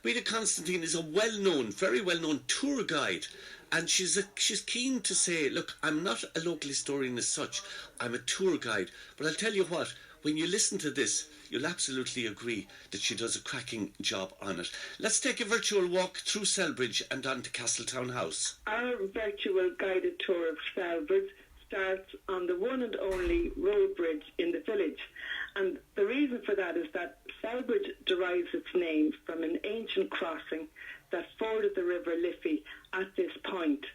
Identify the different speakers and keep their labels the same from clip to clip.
Speaker 1: Breda Konstantin is a well-known, very well-known tour guide, and she's keen to say, look, I'm not a local historian as such, I'm a tour guide, but I'll tell you what, when you listen to this, you'll absolutely agree that she does a cracking job on it. Let's take a virtual walk through Celbridge and on to Castletown House.
Speaker 2: Our virtual guided tour of Celbridge starts on the one and only road bridge in the village. And the reason for that is that Celbridge derives its name from an ancient crossing that forded the River Liffey at this point.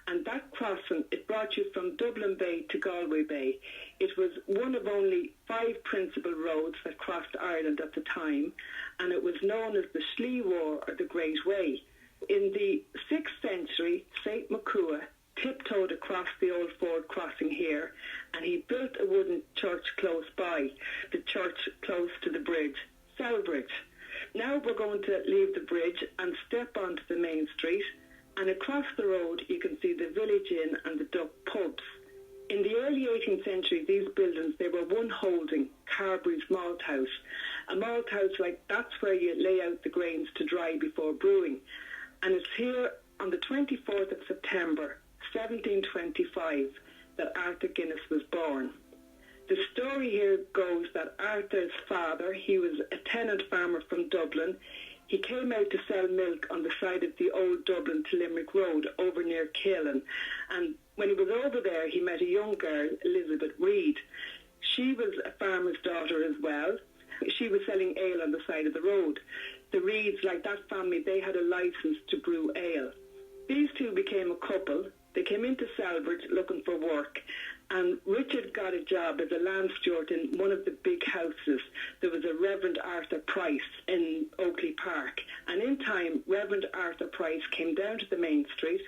Speaker 2: And that crossing, it brought you from Dublin Bay to Galway Bay. It was one of only 5 principal roads that crossed Ireland at the time, and it was known as the Slieve-War, or the Great Way. In the 6th century, St. Macua tiptoed across the old ford crossing here, and he built a wooden church close by, the church close to the bridge, Celbridge. Now we're going to leave the bridge and step onto the main street, and across the road you can see the Village Inn and the Duck pubs. In the early 18th century, these buildings, they were one holding, Carberry's malt house. A malt house, like, that's where you lay out the grains to dry before brewing. And it's here on the 24th of September, 1725, that Arthur Guinness was born. The story here goes that Arthur's father, he was a tenant farmer from Dublin. He came out to sell milk on the side of the old Dublin to Limerick Road over near Keelan. And when he was over there, he met a young girl, Elizabeth Reid. She was a farmer's daughter as well. She was selling ale on the side of the road. The Reids, like that family, they had a licence to brew ale. These two became a couple. They came into Celbridge looking for work, and Richard got a job as a land steward in one of the big houses. There was a Reverend Arthur Price in Oakley Park, and in time, Reverend Arthur Price came down to the main street.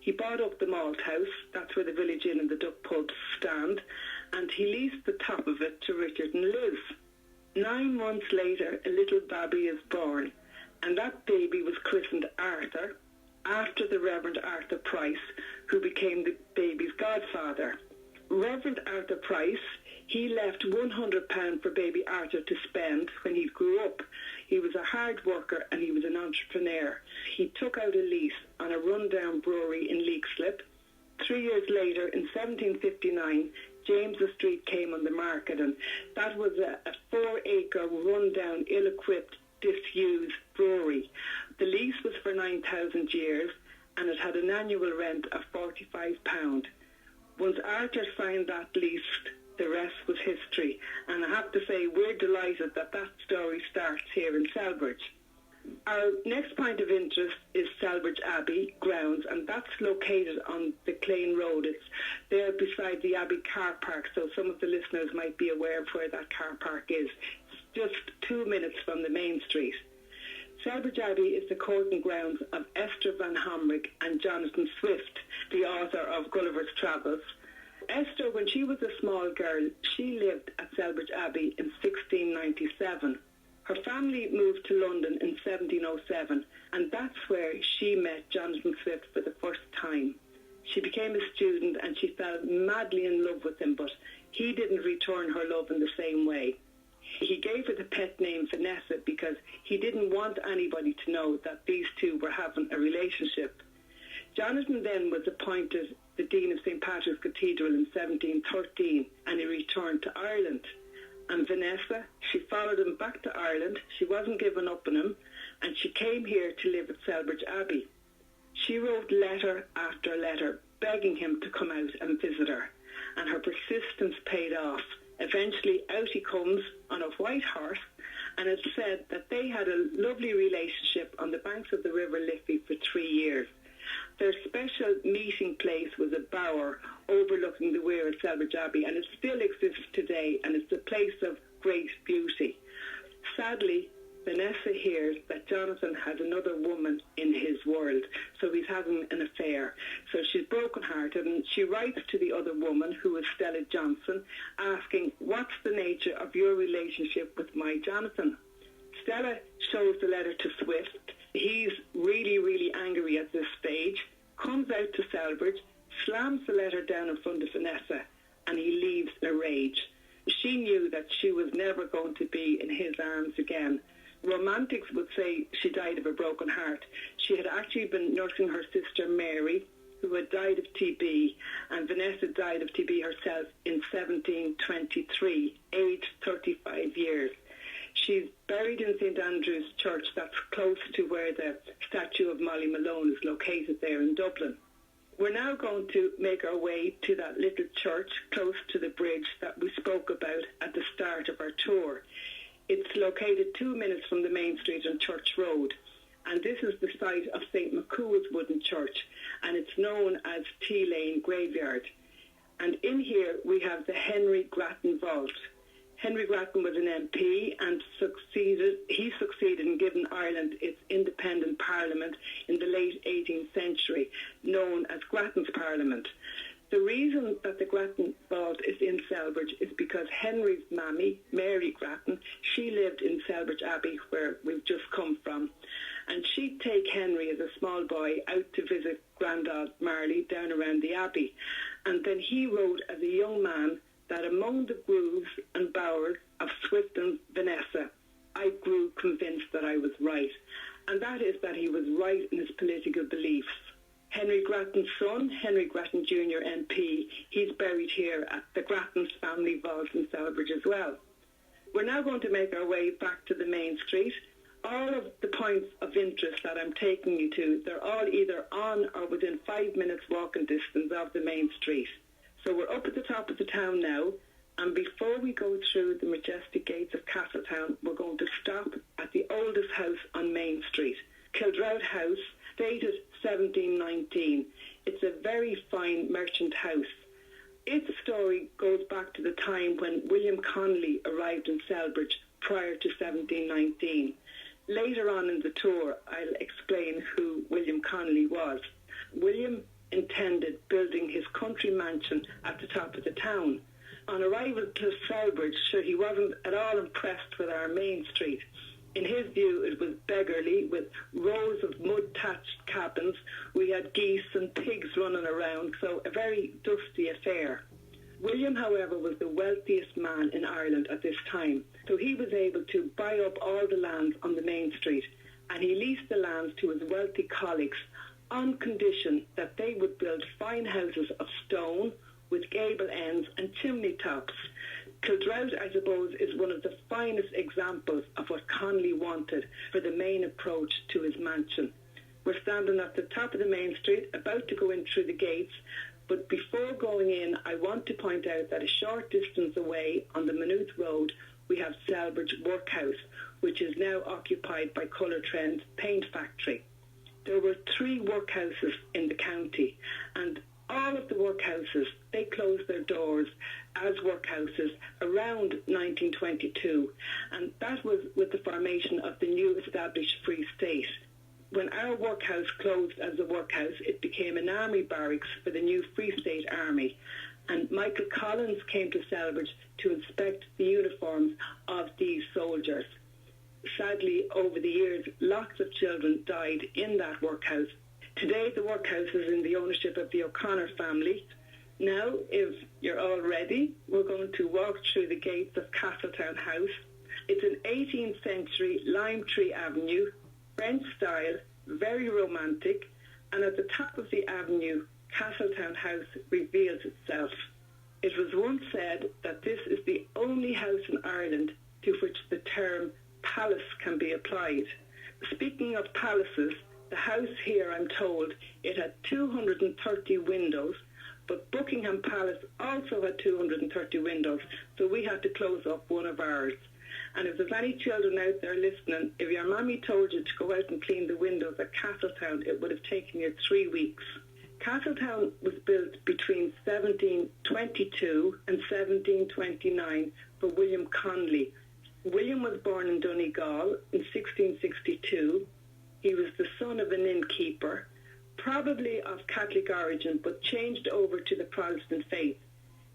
Speaker 2: He bought up the malt house, that's where the Village Inn and the Duck pubs stand, and he leased the top of it to Richard and Liz. 9 months later, a little baby is born, and that baby was christened Arthur, after the Reverend Arthur Price, who became the baby's godfather. Reverend Arthur Price, he left £100 for baby Arthur to spend when he grew up. He was a hard worker and he was an entrepreneur. He took out a lease on a rundown brewery in Leixlip. 3 years later, in 1759, James's Street came on the market, and that was a 4-acre rundown, ill-equipped, disused brewery. The lease was for 9,000 years, and it had an annual rent of £45. Once Arthur signed that lease, the rest was history. And I have to say, we're delighted that that story starts here in Celbridge. Our next point of interest is Celbridge Abbey grounds, and that's located on the Clane Road. It's there beside the Abbey car park, so some of the listeners might be aware of where that car park is. It's just 2 minutes from the main street. Celbridge Abbey is the court and grounds of Esther van Homrich and Jonathan Swift, the author of Gulliver's Travels. Esther, when she was a small girl, she lived at Celbridge Abbey in 1697. Her family moved to London in 1707, and that's where she met Jonathan Swift for the first time. She became a student and she fell madly in love with him, but he didn't return her love in the same way. He gave her the pet name Vanessa because he didn't want anybody to know that these two were having a relationship. Jonathan then was appointed the Dean of St. Patrick's Cathedral in 1713, and he returned to Ireland. And Vanessa, she followed him back to Ireland. She wasn't giving up on him, and she came here to live at Celbridge Abbey. She wrote letter after letter begging him to come out and visit her, and her persistence paid off. Eventually out he comes on a white horse, and it's said that they had a lovely relationship on the banks of the River Liffey for 3 years. Their special meeting place was a bower overlooking the weir at Celbridge Abbey, and it still exists today, and it's a place of great beauty. Sadly, Vanessa hears that Jonathan has another woman in his world, so he's having an affair. So she's brokenhearted, and she writes to the other woman, who is Stella Johnson, asking, what's the nature of your relationship with my Jonathan? Stella shows the letter to Swift. He's really, really angry at this stage, comes out to Celbridge, slams the letter down in front of Vanessa, and he leaves in a rage. She knew that she was never going to be in his arms again. Romantics would say she died of a broken broken heart. She had actually been nursing her sister Mary, who had died of TB, and Vanessa died of TB herself in 1723, aged 35 years. She's buried in St Andrew's Church, that's close to where the statue of Molly Malone is located there in Dublin. We're now going to make our way to that little church close to the bridge that we spoke about at the start of our tour. It's located 2 minutes from the main street on Church Road, and this is the site of St Macua's wooden church, and it's known as T Lane Graveyard. And in here we have the Henry Grattan Vault. Henry Grattan was an MP and he succeeded in giving Ireland its independent parliament in the late 18th century, known as Grattan's Parliament. The reason that the Grattan Vault is in Celbridge is because Henry's mammy, Mary Grattan, she lived in Celbridge Abbey, where we've just come from. And she'd take Henry as a small boy out to visit Grandad Marley down around the Abbey. And then he wrote as a young man that among the grooves and bowers of Swift and Vanessa, I grew convinced that I was right. And that is that he was right in his political beliefs. Henry Grattan's son, Henry Grattan Jr. MP, he's buried here at the Grattan's family vault in Celbridge as well. We're now going to make our way back to the main street. All of the points of interest that I'm taking you to, they're all either on or within 5 minutes walking distance of the main street. So we're up at the top of the town now, and before we go through the majestic gates of Castletown, we're going to stop at the oldest house on Main Street, Kildare House, dated 1719. It's a very fine merchant house. Its story goes back to the time when William Connolly arrived in Celbridge prior to 1719. Later on in the tour, I'll explain who William Connolly was. William intended building his country mansion at the top of the town. On arrival to Celbridge, he wasn't at all impressed with our main street. In his view, it was beggarly, with rows of mud-thatched cabins. We had geese and pigs running around, so a very dusty affair. William, however, was the wealthiest man in Ireland at this time, so he was able to buy up all the lands on the main street, and he leased the lands to his wealthy colleagues on condition that they would build fine houses of stone with gable ends and chimney tops. Kildare, I suppose, is one of the finest examples of what Connolly wanted for the main approach to his mansion. We're standing at the top of the main street, about to go in through the gates, but before going in, I want to point out that a short distance away on the Maynooth Road, we have Celbridge Workhouse, which is now occupied by Colour Trend's paint factory. There were 3 workhouses in the county, and all of the workhouses, they closed their doors as workhouses around 1922, and that was with the formation of the new established Free State. When our workhouse closed as a workhouse, it became an army barracks for the new Free State Army, and Michael Collins came to Celbridge to inspect the uniforms of these soldiers. Sadly, over the years, lots of children died in that workhouse. Today, the workhouse is in the ownership of the O'Connor family. Now, if you're all ready, we're going to walk through the gates of Castletown House. It's an 18th century lime tree avenue, French style, very romantic, and at the top of the avenue, Castletown House reveals itself. It was once said that this is the only house in Ireland to which the term palace can be applied. Speaking of palaces, the house here, I'm told, it had 230 windows, but Buckingham Palace also had 230 windows, so we had to close up one of ours. And if there's any children out there listening, if your mammy told you to go out and clean the windows at Castletown, it would have taken you 3 weeks. Castletown was built between 1722 and 1729 for William Connolly. William was born in Donegal in 1662. He was the son of an innkeeper, probably of Catholic origin, but changed over to the Protestant faith.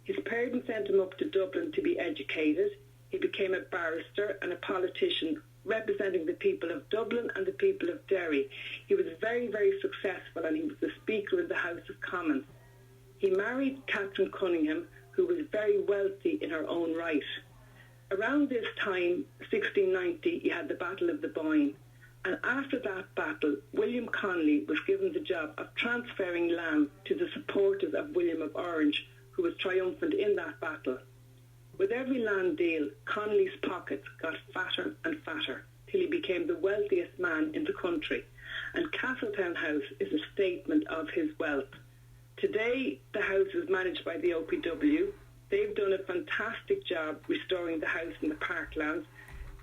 Speaker 2: His parents sent him up to Dublin to be educated. He became a barrister and a politician representing the people of Dublin and the people of Derry. He was very, very successful, and he was the Speaker of the House of Commons. He married Catherine Cunningham, who was very wealthy in her own right. Around this time, 1690, you had the Battle of the Boyne, And after that battle, William Connolly was given the job of transferring land to the supporters of William of Orange, who was triumphant in that battle. With every land deal, Connolly's pockets got fatter and fatter, till he became the wealthiest man in the country. And Castletown House is a statement of his wealth. Today, the house is managed by the OPW. They've done a fantastic job restoring the house in the parklands.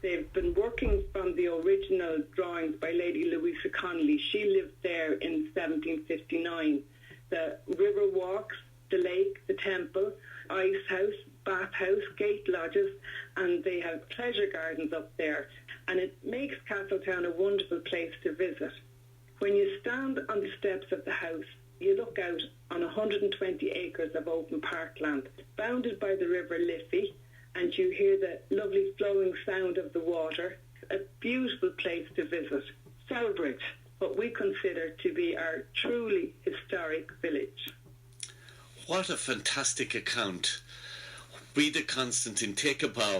Speaker 2: They've been working from the original drawings by Lady Louisa Connolly. She lived there in 1759. The river walks, the lake, the temple, ice house, bath house, gate lodges, and they have pleasure gardens up there. And it makes Castletown a wonderful place to visit. When you stand on the steps of the house, you look out on 120 acres of open parkland, bounded by the River Liffey, and you hear the lovely flowing sound of the water. A beautiful place to visit. Celbridge, what we consider to be our truly historic village.
Speaker 1: What a fantastic account. Breda Konstantin, take a bow.